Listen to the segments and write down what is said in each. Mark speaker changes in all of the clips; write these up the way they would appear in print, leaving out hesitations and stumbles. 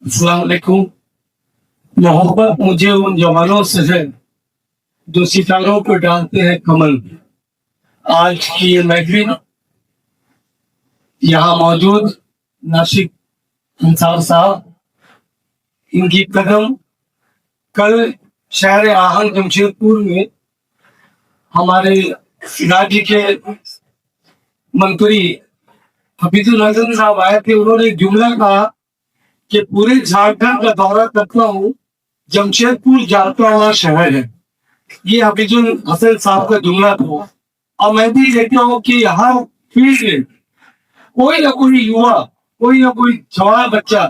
Speaker 1: अस्सलाम वालेकुम। मोहब्बत मुझे उन जवानों से है जो सितारों को डालते हैं कमल। आज की ये महफिल यहाँ मौजूद नासिक अंसार साहब, इनकी कदम कल शहर आहन जमशेदपुर में हमारे राज्य के मंत्री हफीजुल हसन साहब आए थे। उन्होंने एक जुमला कहा कि पूरे झारखंड का दौरा करता हूँ, जमशेदपुर जाता हुआ शहर है। ये हफीजुल हसन साहब का जुमला था। और मैं भी देखता हूँ कि यहाँ फील्ड में कोई ना कोई युवा, कोई ना कोई जवान बच्चा,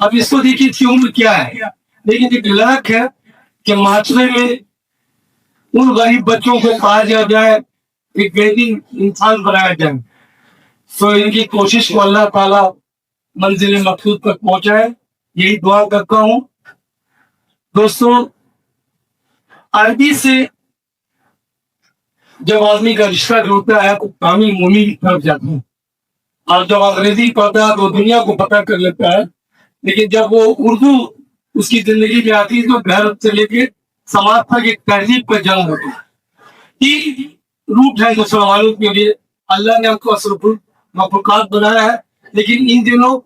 Speaker 1: अब इसको देखिए इसकी उम्र क्या है, लेकिन एक लड़क है कि माशरे में उन गरीब बच्चों को पाया जाए, एक बेहतरीन इंसान बनाया जाए। तो इनकी कोशिश को अल्लाह ताला मंजिल मकसूद तक पहुंचाए, यही दुआ करता हूँ। दोस्तों, अरबी से जब आदमी का रिश्ता जोड़ता है तो कामी मुनी की तरफ जाता है, और जब अंग्रेजी पढ़ता है तो दुनिया को पता कर लेता है। लेकिन जब वो उर्दू उसकी जिंदगी में आती है तो घर से लेके समाज तक एक तहजीब का जन्म होता है। तीन रूप है मुसलमानों के लिए, अल्लाह ने हमको अशरफुल मखलूकात बनाया है। लेकिन इन दिनों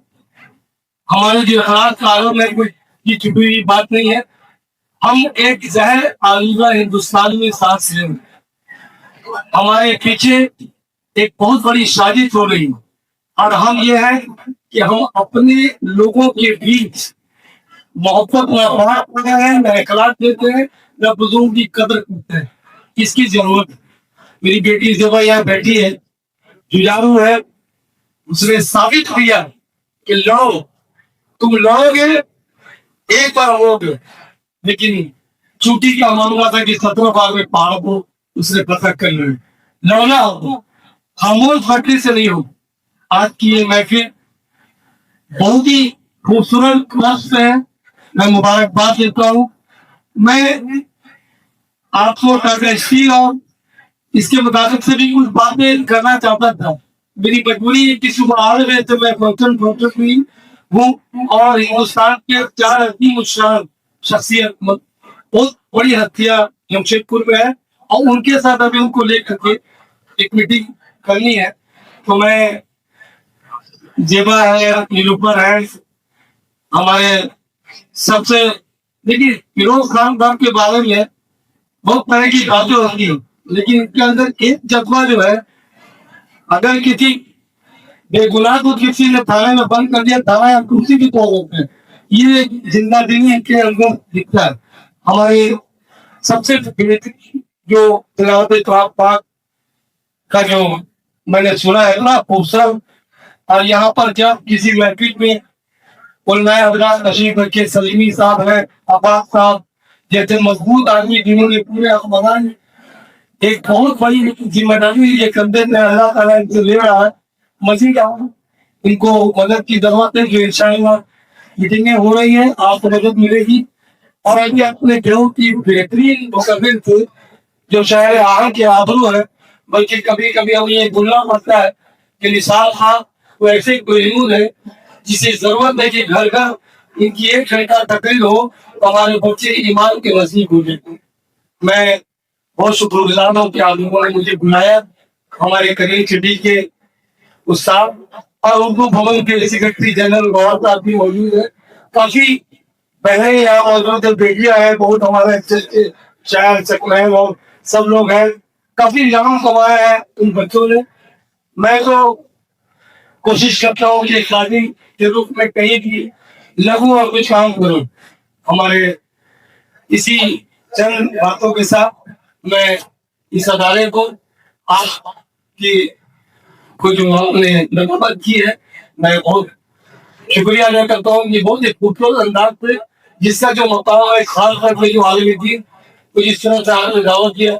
Speaker 1: हमारे जो हालात का आलम है, कोई ये छुपी हुई बात नहीं है। हम एक जहर आलूदा हिंदुस्तान में सांस ले रहे हैं। हमारे पीछे एक बहुत बड़ी साजिश हो रही है, और हम ये है कि हम अपने लोगों के बीच मोहब्बत में बात कर रहे हैं, न इखलास देते हैं, न बुजुर्ग की कदर करते हैं। इसकी जरूरत है। मेरी बेटी जब यहाँ बैठी है, जुझारू है, उसने साबित किया कि लड़ो, तुम लड़ोगे, एक बार होगे। लेकिन चूटी का मामला था कि 17 बार में पहाड़ को उसने पता कर लिया। लड़ना हो, खामोश बैठने से नहीं हो। आज की ये महफिल बहुत ही खूबसूरत मस्त है, मैं मुबारकबाद देता हूँ। मैं आपको टाटा और इसके मुताबिक से भी कुछ बातें करना चाहता था। मेरी मजबूरी है कि सुबह 8 बजे से मैं फंक्शन हुई हूँ, और हिंदुस्तान के 4 अजीम शान शख्सियत बहुत बड़ी हस्तियां जमशेदपुर में है, और उनके साथ अभी उनको लेकर के एक मीटिंग करनी है। तो मैं, जेबा है, नीलूफर है, हमारे सबसे, देखिए फिरोज खान साहब के बारे में बहुत तरह की बातें होती है, लेकिन इनके अंदर एक जज्बा जो है, अगर किसी बेगुनाह को किसी ने थाने में बंद कर दिया, थाना या कुर्सी भी तोड़ देते हैं, ये जिंदा दिली के अंदर दिखता है। हमारे सबसे बेहतरीन जो तिलावत कलाम पाक का जो मैंने सुना है ना, खूबसूरत। और यहाँ पर जब किसी महफिल में उलमाए हजरात तशरीफ रखे, सलीमी साहब है, अब्बास साहब जैसे मजबूत आदमी जिन्होंने पूरे अखबार एक बहुत बड़ी जिम्मेदारी ये कंधे में अल्लाह ताला इनसे ले रहा है। मजीद इनको मदद की जरूरत है, जो इंशाअल्लाह मीटिंगें हो रही है, आपको मदद मिलेगी। और अभी अपने गेहूं की बेहतरीन मुकबिल थे जो शहर आहन के आबरू है, बल्कि कभी कभी हमें ये बोलना पड़ता है कि निसार खान वो ऐसे कोई है जिसे जरूरत है कि घर घर इनकी एक घंटा तकरीर हो तो हमारे बच्चे ईमान के नसीब हो जाते। मैं बहुत शुक्रगुजार हूँ कि आप लोगों ने मुझे बुलाया। हमारे करीब चिड़ी के उस्ताद और उर्दू भवन के सेक्रेटरी जनरल गौर साहब भी मौजूद है। काफी पहले यहाँ मौजूद है, बेटियां है, बहुत हमारे अच्छे अच्छे शायर सकल है, और सब लोग हैं। काफी नाम कमाया है उन बच्चों ने। मैं तो कोशिश करता हूँ कि शादी के रूप में कहीं भी लघु और कुछ काम करूँ। हमारे इसी चंद बातों के साथ मैं इस अदारे को आपकी को जो आपने रगबत की है, मैं बहुत शुक्रिया अदा करता हूँ। ये बहुत ही खूबसूरत अंदाज से जिसका जो मकाम है, खास तौर पर जो आलमी दीन को जिस तरह से आपने दावत किया।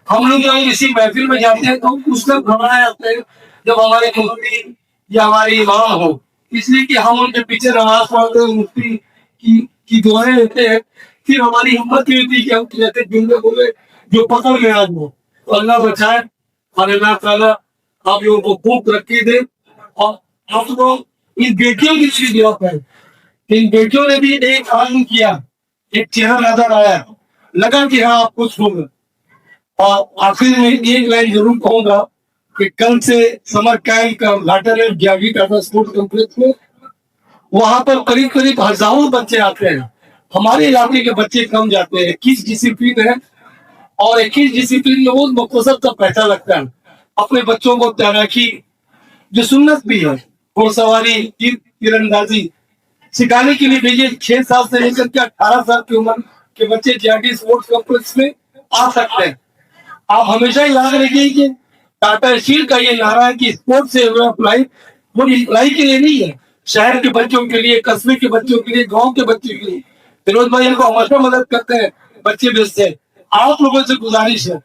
Speaker 1: हम लोग जब किसी महफिल में जाते हैं तो उस वक्त घबराए जाते हैं जब हमारे मुफ्ती या हमारे इमाम हो, इसलिए कि हम उनके पीछे नमाज पढ़ते हैं, मुफ्ती की दुआएं लेते हैं। फिर हमारी हिम्मत नहीं होती कि हम कहते जुमले बोले जो पकड़ में आ जाए। तो अल्लाह बचाए और अल्लाह ताला आप लोगों को खूब तरक्की दे। और आप लोग इन बेटियों की चीज है इन बेटियों ने भी एक काम किया, एक चेहरा नजर आया, लगा कि हाँ आप कुछ होंगे। और आखिर में एक लाइन जरूर कहूंगा कि कल से समर कैंप का उद्घाटन है ज्ञावी टाटा स्पोर्ट्स कॉम्प्लेक्स में। वहां पर करीब करीब हजारों बच्चे आते हैं। हमारे इलाके के बच्चे कम जाते हैं। 21 डिसिप्लिन है और 21 डिसिप्लिन में वो मुख्तसर का पैसा लगता है। अपने बच्चों को तैराकी जो सुन्नत भी है, घोड़सवारी, तीरंदाजी सिखाने के लिए भेजिए। 6 साल से लेकर के 18 साल की उम्र के बच्चे जीआरडी स्पोर्ट्स कॉम्प्लेक्स में आ सकते हैं। आप हमेशा याद रखिए कि टाटा स्टील का ये नारा है कि स्पोर्ट्स से अप्लाई वो अप्लाई के लिए नहीं है, शहर के बच्चों के लिए, कस्बे के बच्चों के लिए, गांव के बच्चों के लिए। फिरोज भाई इनको हमेशा मदद करते हैं, बच्चे भेजते हैं। आप लोगों से गुजारिश है,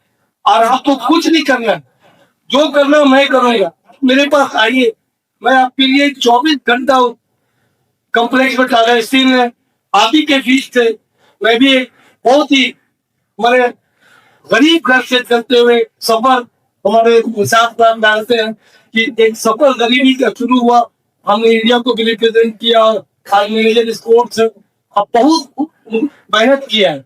Speaker 1: और आपको कुछ नहीं करना है, जो करना है मैं करूंगा। मेरे पास आइए, मैं आपके लिए 24 घंटा कॉम्प्लेक्स में टाटा स्टील है, आप ही के बीच थे। मैं भी एक बहुत ही हमारे गरीब घर से चलते हुए सफर हमारे साथ डालते हैं कि एक सफर गरीबी का शुरू हुआ। हमने इंडिया को भी रिप्रेजेंट किया, आज मैनेजर स्पोर्ट्स अब बहुत मेहनत किया है।